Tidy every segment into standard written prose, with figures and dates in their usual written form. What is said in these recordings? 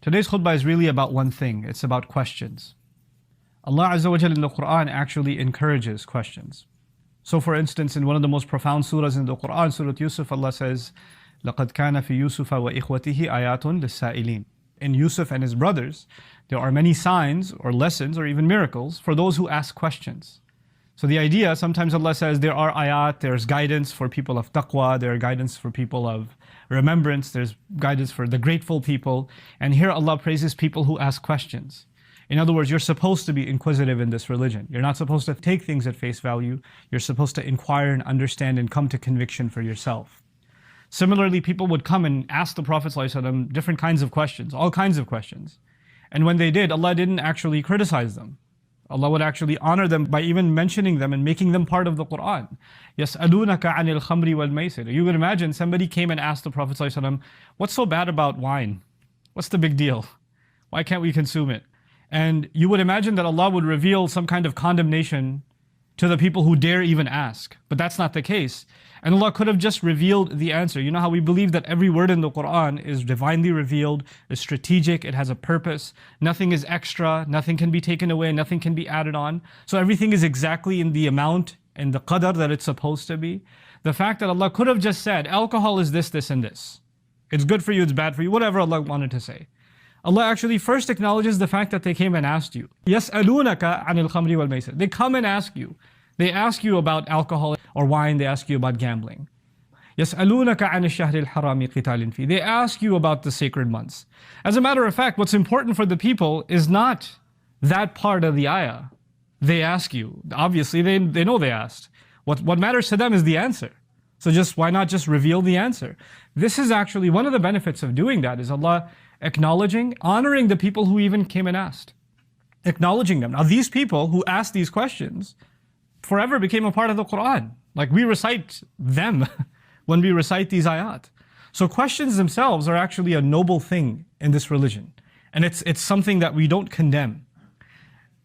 Today's khutbah is really about one thing. It's about questions. Allah Azza wa Jalla in the Quran actually encourages questions. So for instance, in one of the most profound surahs in the Quran, Surah Yusuf, Allah says, لَقَدْ كَانَ فِي يُوسُفَ وَإِخْوَتِهِ آيَاتٌ لِلسَّائِلِينَ. In Yusuf and his brothers, there are many signs or lessons or even miracles for those who ask questions. So the idea, sometimes Allah says there are ayat, there's guidance for people of taqwa, there are guidance for people of remembrance, there's guidance for the grateful people. And here Allah praises people who ask questions. In other words, you're supposed to be inquisitive in this religion. You're not supposed to take things at face value. You're supposed to inquire and understand and come to conviction for yourself. Similarly, people would come and ask the Prophet ﷺ different kinds of questions, all kinds of questions. And when they did, Allah didn't actually criticize them. Allah would actually honor them by even mentioning them and making them part of the Quran. يَسْأَلُونَكَ عَنِ الْخَمْرِ وَالْمَيْسِرِ. You would imagine somebody came and asked the Prophet ﷺ, what's so bad about wine? What's the big deal? Why can't we consume it? And you would imagine that Allah would reveal some kind of condemnation to the people who dare even ask. But that's not the case. And Allah could have just revealed the answer. You know how we believe that every word in the Quran is divinely revealed, is strategic, it has a purpose. Nothing is extra, nothing can be taken away, nothing can be added on. So everything is exactly in the amount and the qadar that it's supposed to be. The fact that Allah could have just said, alcohol is this, this, and this. It's good for you, it's bad for you, whatever Allah wanted to say. Allah actually first acknowledges the fact that they came and asked you. يَسْأَلُونَكَ عَنِ الْخَمْرِ وَالْمَيْسِرِ. They come and ask you. They ask you about alcohol or wine, they ask you about gambling. يَسْأَلُونَكَ عَنِ الشَّهْرِ الْحَرَامِ قِتَالٍ فِيهِ. They ask you about the sacred months. As a matter of fact, what's important for the people is not that part of the ayah. They ask you. Obviously, they know they asked. What matters to them is the answer. So why not just reveal the answer? This is actually one of the benefits of doing that, is Allah acknowledging, honoring the people who even came and asked. Acknowledging them. Now these people who asked these questions forever became a part of the Quran. Like we recite them when we recite these ayat. So questions themselves are actually a noble thing in this religion. And it's something that we don't condemn.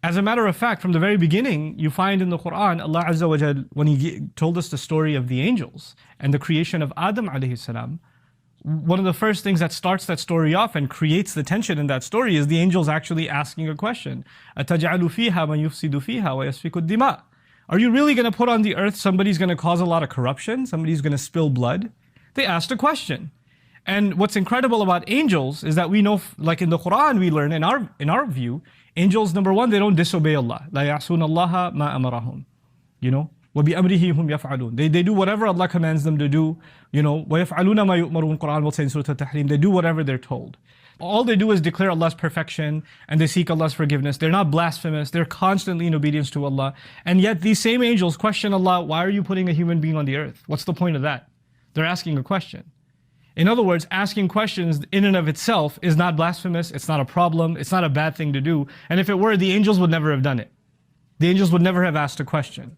As a matter of fact, from the very beginning, you find in the Quran, Allah Azza wa Jal, when He told us the story of the angels and the creation of Adam alayhi salam, one of the first things that starts that story off and creates the tension in that story is the angels actually asking a question. أَتَجْعَلُ فِيهَا مَنْ يُفْسِدُ فِيهَا وَيَسْفِكُ الدِّمَاءِ. Are you really going to put on the earth somebody's going to cause a lot of corruption? Somebody's going to spill blood? They asked a question. And what's incredible about angels is that we know, like in the Quran we learn, in our view, angels, number one, they don't disobey Allah. لَا يَعْصُونَ اللَّهَ مَا أَمَرَهُم. You know? وَبِأَمْرِهِ هُمْ يَفْعَلُونَ. They do whatever Allah commands them to do. You know, وَيَفْعَلُونَ مَا يُؤْمَرُونَ. Quran will say in Surah Al-Tahrim, they do whatever they're told. All they do is declare Allah's perfection and they seek Allah's forgiveness. They're not blasphemous. They're constantly in obedience to Allah. And yet these same angels question Allah, why are you putting a human being on the earth? What's the point of that? They're asking a question. In other words, asking questions in and of itself is not blasphemous. It's not a problem. It's not a bad thing to do. And if it were, the angels would never have done it. The angels would never have asked a question.